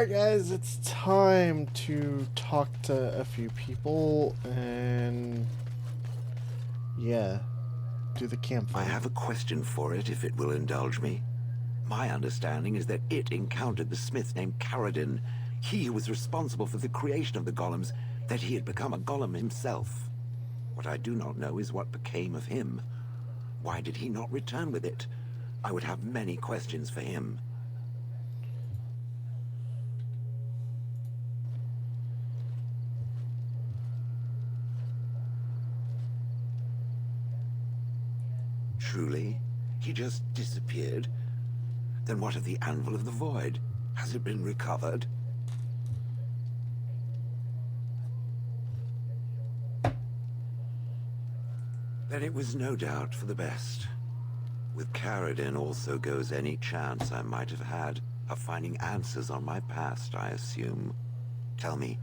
Alright, guys, it's time to talk to a few people and, yeah, do the I campfire. have a question for it, if it will indulge me. My understanding is that it encountered the smith named Caradin. He who was responsible for the creation of the golems, that he had become a golem himself. What I do not know is what became of him. Why did he not return with it? I would have many questions for him. Truly? He just disappeared? Then what of the Anvil of the Void? Has it been recovered? Then it was no doubt for the best. With Caradin also goes any chance I might have had of finding answers on my past, I assume. Tell me,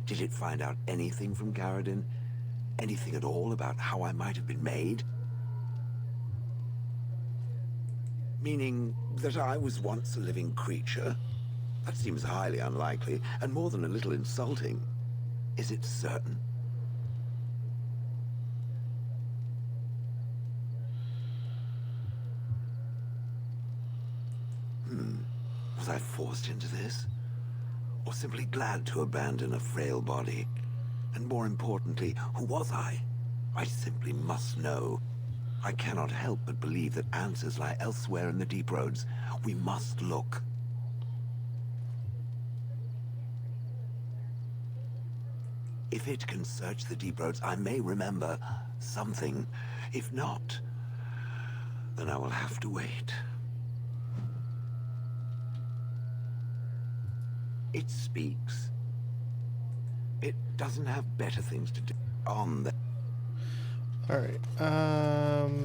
did it find out anything from Caradin? Anything at all about how I might have been made? Meaning that I was once a living creature? That seems highly unlikely, and more than a little insulting. Is it certain? Was I forced into this? Or simply glad to abandon a frail body? And more importantly, who was I? I simply must know. I cannot help but believe that answers lie elsewhere in the deep roads. We must look. If it can search the deep roads, I may remember something. If not, then I will have to wait. It speaks. It doesn't have better things to do on the... Alright,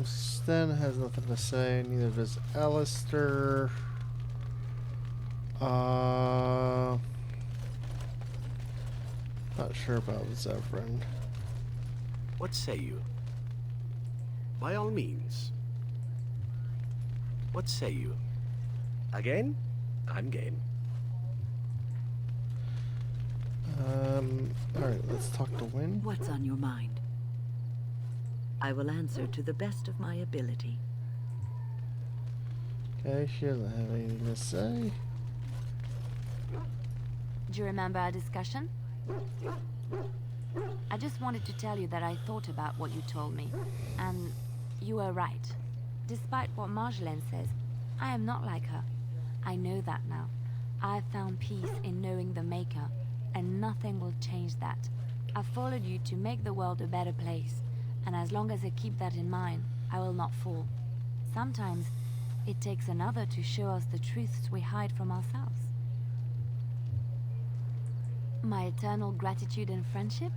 Sten has nothing to say, neither does Alistair. Not sure about Zevran. What say you? By all means. What say you? Again? I'm game. Alright, let's talk to Wynn. What's on your mind? I will answer to the best of my ability. Okay, she doesn't have anything to say. Do you remember our discussion? I just wanted to tell you that I thought about what you told me, and you were right. Despite what Marjolaine says, I am not like her. I know that now. I have found peace in knowing the Maker, and nothing will change that. I followed you to make the world a better place, and as long as I keep that in mind, I will not fall. Sometimes, it takes another to show us the truths we hide from ourselves. My eternal gratitude and friendship?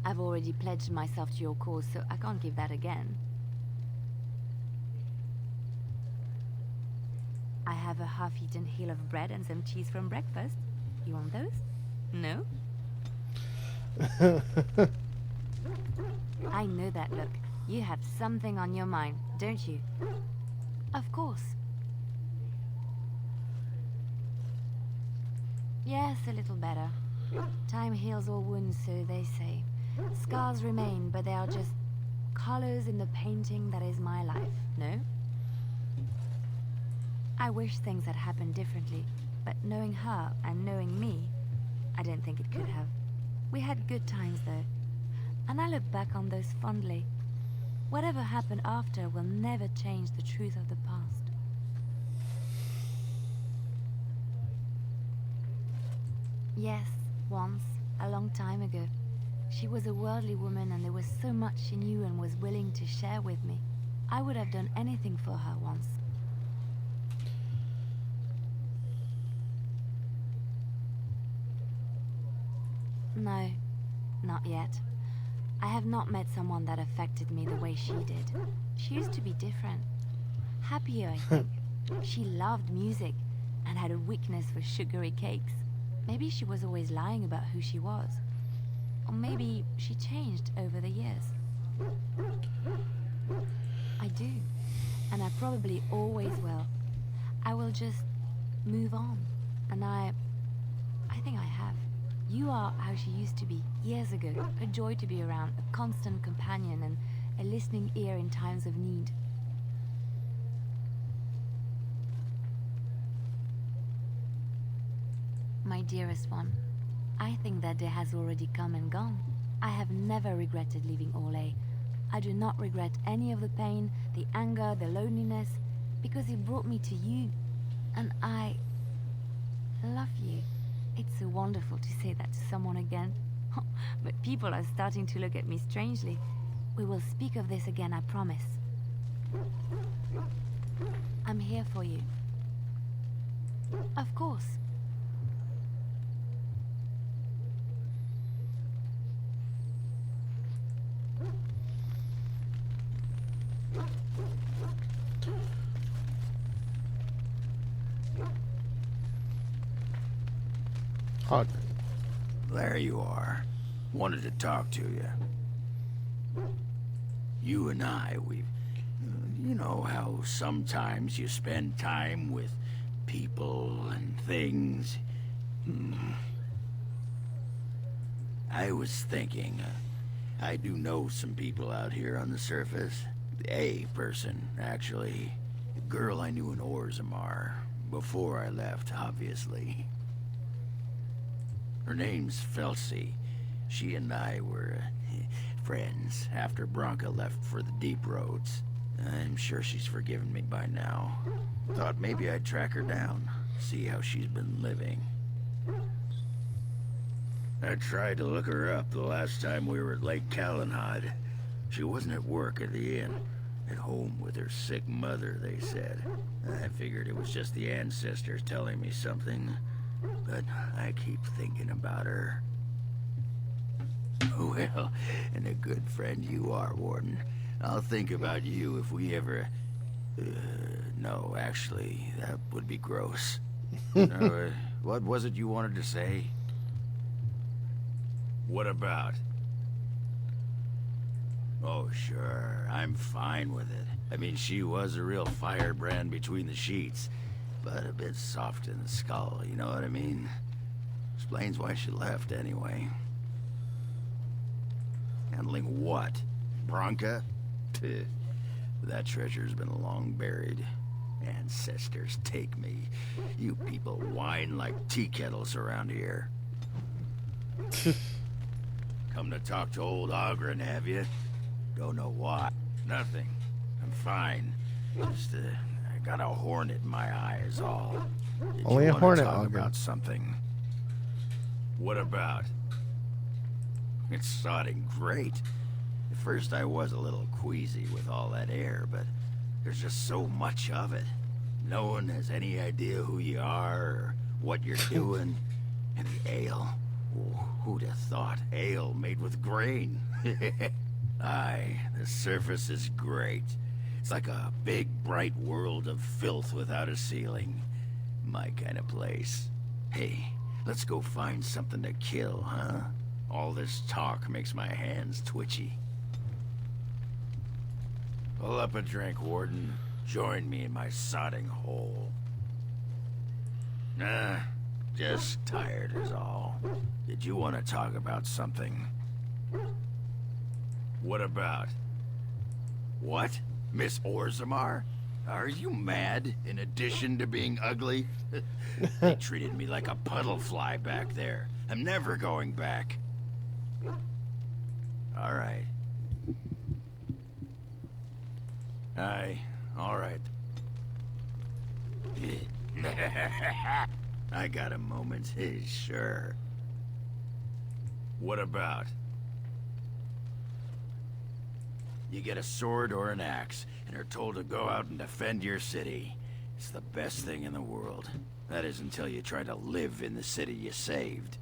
I've already pledged myself to your cause, so I can't give that again. I have a half-eaten hill of bread and some cheese from breakfast. You want those? No? I know that look. You have something on your mind, don't you? Of course. Yes, a little better. Time heals all wounds, so they say. Scars remain, but they are just colors in the painting that is my life, no? I wish things had happened differently, but knowing her and knowing me, I don't think it could have. We had good times, though, and I look back on those fondly. Whatever happened after will never change the truth of the past. Yes, once, a long time ago. She was a worldly woman and there was so much she knew and was willing to share with me. I would have done anything for her once. No, not yet. I have not met someone that affected me the way she did. She used to be different. Happier, I think. She loved music and had a weakness for sugary cakes. Maybe she was always lying about who she was. Or maybe she changed over the years. I do. And I probably always will. I will just move on. And I think I have. You are how she used to be, years ago. A joy to be around, a constant companion, and a listening ear in times of need. My dearest one, I think that day has already come and gone. I have never regretted leaving Orlais. I do not regret any of the pain, the anger, the loneliness, because it brought me to you. And I love you. It's so wonderful to say that to someone again. But people are starting to look at me strangely. We will speak of this again, I promise. I'm here for you. Of course. Oghren. There you are. Wanted to talk to you. You and I, you know how sometimes you spend time with people and things. I was thinking, I do know some people out here on the surface. A person, actually. A girl I knew in Orzammar. Before I left, obviously. Her name's Felsi. She and I were friends after Branka left for the deep roads. I'm sure she's forgiven me by now. Thought maybe I'd track her down, see how she's been living. I tried to look her up the last time we were at Lake Calenhad. She wasn't at work at the inn. At home with her sick mother, they said. I figured it was just the ancestors telling me something. But I keep thinking about her. Well, and a good friend you are, Warden. I'll think about you if we ever... no, actually, that would be gross. What was it you wanted to say? What about? Oh, sure. I'm fine with it. I mean, she was a real firebrand between the sheets. But a bit soft in the skull, you know what I mean? Explains why she left, anyway. Handling what? Branka? That treasure's been long buried. Ancestors take me. You people whine like tea kettles around here. Come to talk to old Oghren, have you? Don't know why. Nothing. I'm fine. Just, I got a hornet in my eye is all. Did Only you a wanna hornet, talk Oghren. about something? What about? It's sodding great. At first I was a little queasy with all that air, but there's just so much of it. No one has any idea who you are or what you're doing. And the ale. Oh, who'd have thought? Ale made with grain. Aye, the surface is great. It's like a big, bright world of filth without a ceiling. My kind of place. Hey, let's go find something to kill, huh? All this talk makes my hands twitchy. Pull up a drink, Warden. Join me in my sodding hole. Nah, just tired is all. Did you want to talk about something? What about? What? Miss Orzammar? Are you mad, in addition to being ugly? They treated me like a puddle fly back there. I'm never going back. All right. Aye, all right. I got a moment, sure. What about? You get a sword or an axe, and are told to go out and defend your city. It's the best thing in the world. That is until you try to live in the city you saved.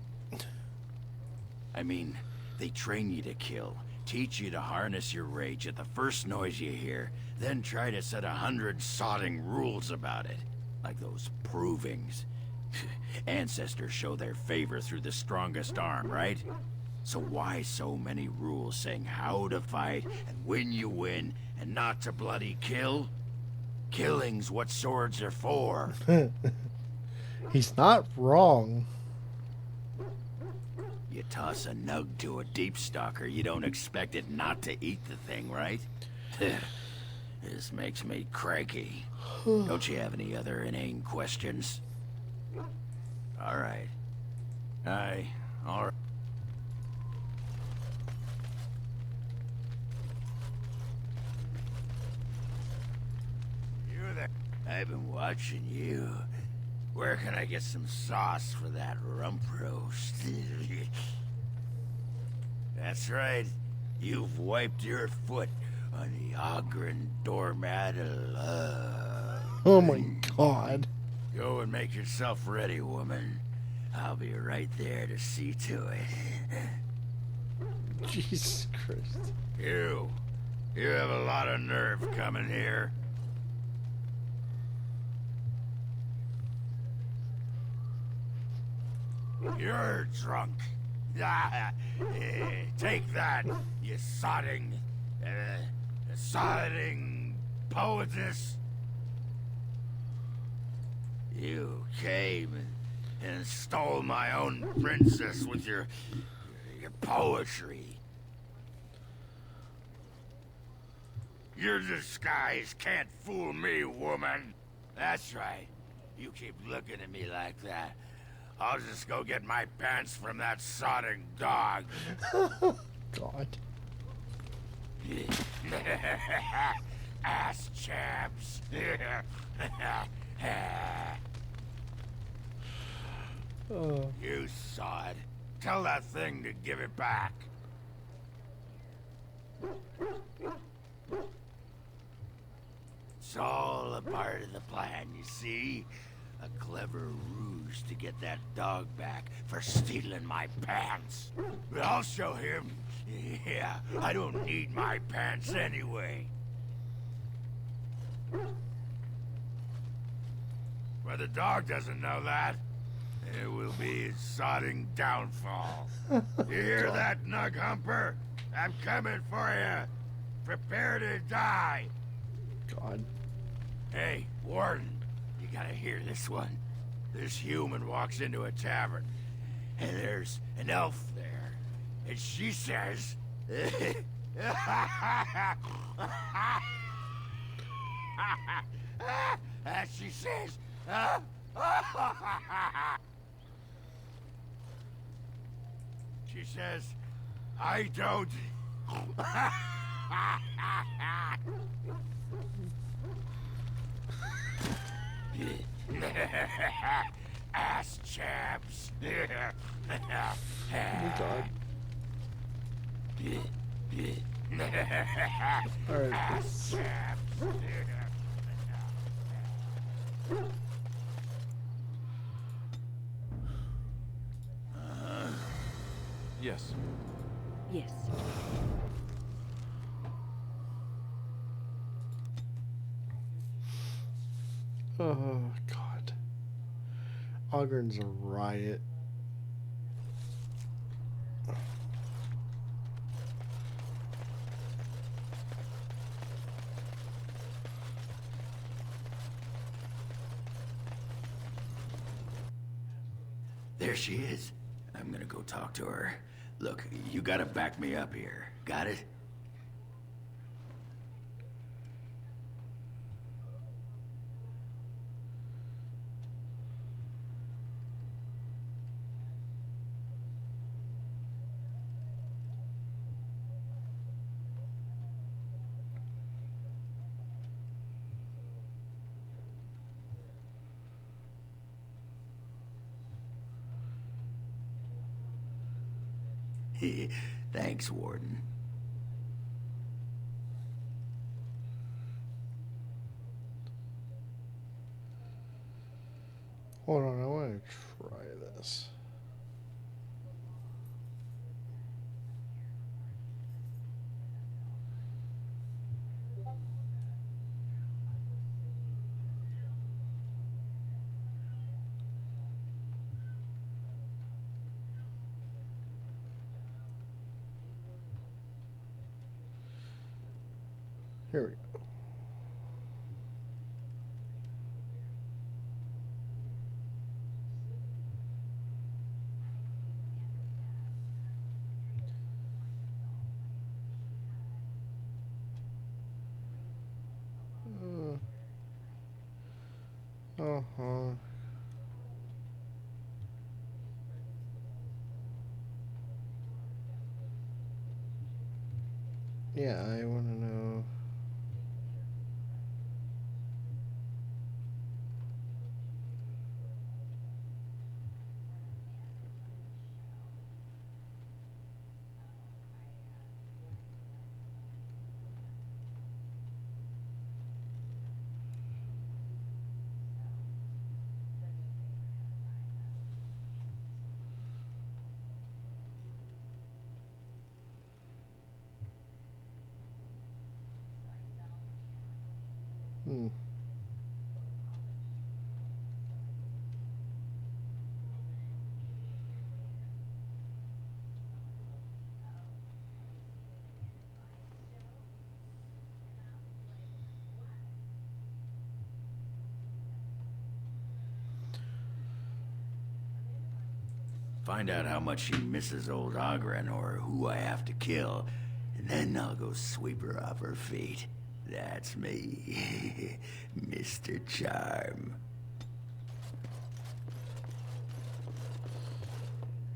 I mean, they train you to kill, teach you to harness your rage at the first noise you hear, then try to set 100 sodding rules about it. Like those provings. Ancestors show their favor through the strongest arm, right? So why so many rules saying how to fight, and when you win, and not to bloody kill? Killing's what swords are for. He's not wrong. You toss a nug to a deep stalker, you don't expect it not to eat the thing, right? This makes me cranky. Don't you have any other inane questions? All right. All right. You there? I've been watching you. Where can I get some sauce for that rump roast? That's right. You've wiped your foot on the oghren doormat of love. Oh my god. Go and make yourself ready, woman. I'll be right there to see to it. Jesus Christ. You have a lot of nerve coming here. You're drunk. Take that, you sodding poetess. You came and stole my own princess with your poetry. Your disguise can't fool me, woman. That's right. You keep looking at me like that, I'll just go get my pants from that sodding dog. God. Ass chaps. You sod. Tell that thing to give it back. It's all a part of the plan, you see? A clever ruse to get that dog back for stealing my pants. But I'll show him. Yeah, I don't need my pants anyway. But the dog doesn't know that. It will be his sodding downfall. You hear that, Nug Humper? I'm coming for you. Prepare to die. God. Hey, Warden, you gotta hear this one. This human walks into a tavern, and there's an elf there, and she says... she says... she says, I don't... Ass chaps. Oh my god. Alright. Ass chaps. Yes. Yes. Oh god. Ogren's a riot. There she is. I'm gonna go talk to her. Look, you gotta back me up here. Got it? Thanks, Warden. Hold on, I want to try this. Here we go. Uh-huh. Yeah, I want to know. Hmm. Find out how much she misses old Oghren or who I have to kill, and then I'll go sweep her off her feet. That's me, Mr. Charm.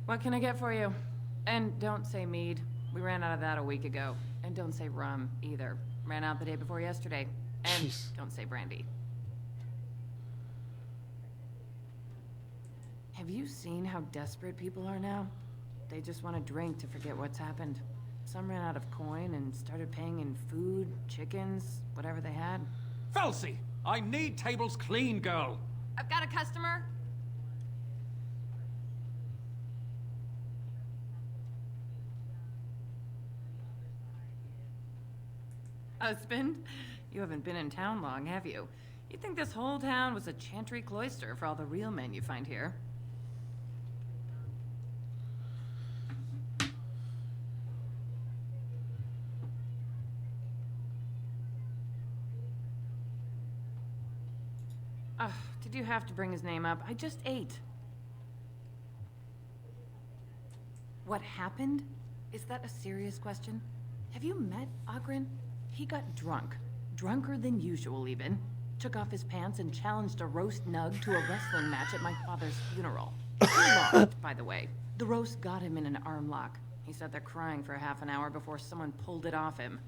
What can I get for you? And don't say mead. We ran out of that a week ago. And don't say rum, either. Ran out the day before yesterday. And Jeez. don't say brandy. Have you seen how desperate people are now? They just want to drink to forget what's happened. Some ran out of coin and started paying in food, chickens, whatever they had. Felsi, I need tables clean, girl. I've got a customer. Husband? You haven't been in town long, have you? You'd think this whole town was a chantry cloister for all the real men you find here. Did you have to bring his name up? I just ate. What happened? Is that a serious question? Have you met Oghren? He got drunk. Drunker than usual, even. Took off his pants and challenged a roast nug to a wrestling match at my father's funeral. He lost, by the way. The roast got him in an arm lock. He sat there crying for half an hour before someone pulled it off him.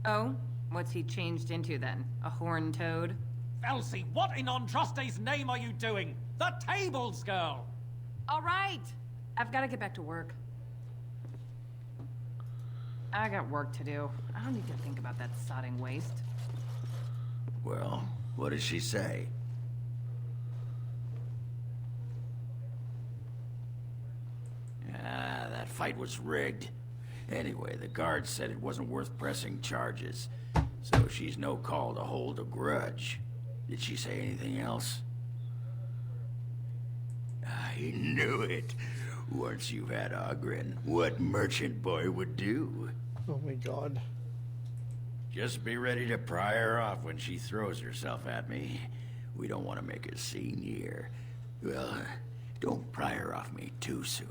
Oh? What's he changed into then? A horned toad? Felsi, what in Andraste's name are you doing? The tables, girl! All right! I've got to get back to work. I got work to do. I don't need to think about that sodding waste. Well, what did she say? Ah, that fight was rigged. Anyway, the guard said it wasn't worth pressing charges, so she's no call to hold a grudge. Did she say anything else? I knew it. Once you had Oghren, what merchant boy would do? Oh my god. Just be ready to pry her off when she throws herself at me. We don't want to make a scene here. Well, don't pry her off me too soon.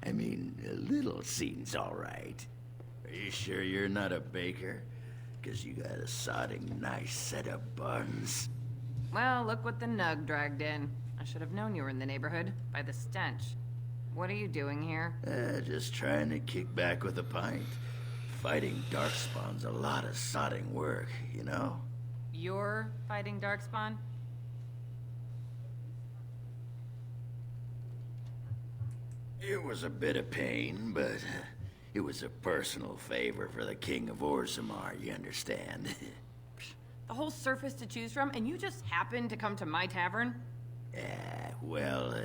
I mean, a little scene's all right. Are you sure you're not a baker? 'Cause you got a sodding nice set of buns. Well, look what the nug dragged in. I should have known you were in the neighborhood, by the stench. What are you doing here? Just trying to kick back with a pint. Fighting darkspawn's a lot of sodding work, you know? You're fighting Darkspawn? It was a bit of pain, but it was a personal favor for the King of Orzammar, you understand? The whole surface to choose from, and you just happened to come to my tavern? Well,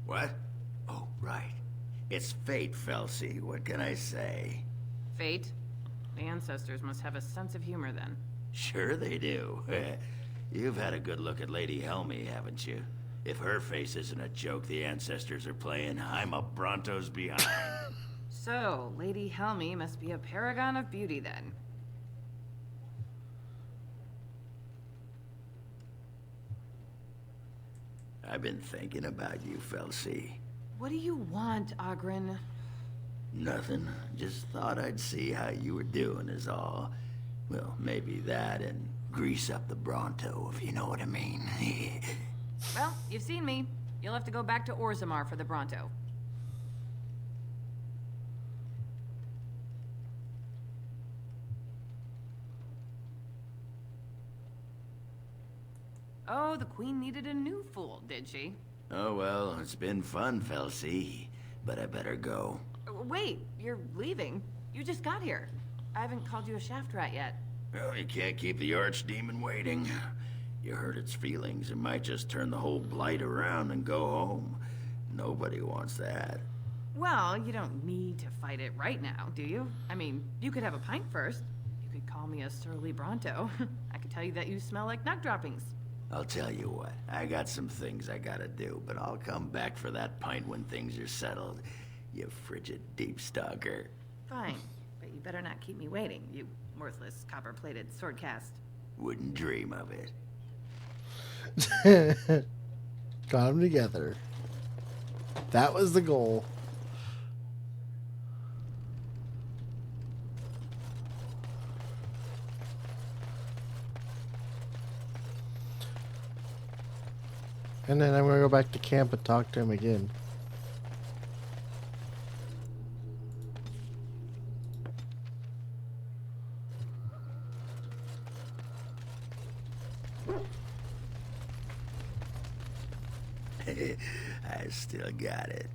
What? Oh, right. It's fate, Felsi. What can I say? Fate? The ancestors must have a sense of humor then. Sure they do. You've had a good look at Lady Helmy, haven't you? If her face isn't a joke the ancestors are playing, I'm a Bronto's behind. So, Lady Helmy must be a paragon of beauty then. I've been thinking about you, Felsi. What do you want, Oghren? Nothing. Just thought I'd see how you were doing is all. Well, maybe that and grease up the Bronto, if you know what I mean. Well, you've seen me. You'll have to go back to Orzammar for the Bronto. Oh, the Queen needed a new fool, did she? Oh well, it's been fun, Felsie. But I better go. Wait, you're leaving? You just got here. I haven't called you a shaft rat yet. Well, you can't keep the archdemon waiting. You hurt its feelings, it might just turn the whole blight around and go home. Nobody wants that. Well, you don't need to fight it right now, do you? I mean, you could have a pint first. You could call me a surly Bronto. I could tell you that you smell like nut droppings. I'll tell you what, I got some things I gotta do, but I'll come back for that pint when things are settled. You frigid deep stalker. Fine, but you better not keep me waiting, you worthless copper-plated swordcast. Wouldn't dream of it. Got them together. That was the goal. And then I'm going to go back to camp and talk to him again. I still got it.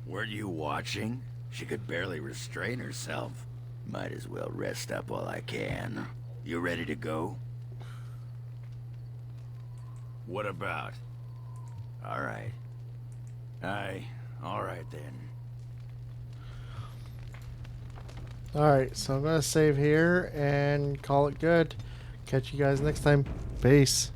Were you watching? She could barely restrain herself. Might as well rest up while I can. You ready to go? What about? All right. All right then. Alright, so I'm going to save here and call it good. Catch you guys next time. Peace.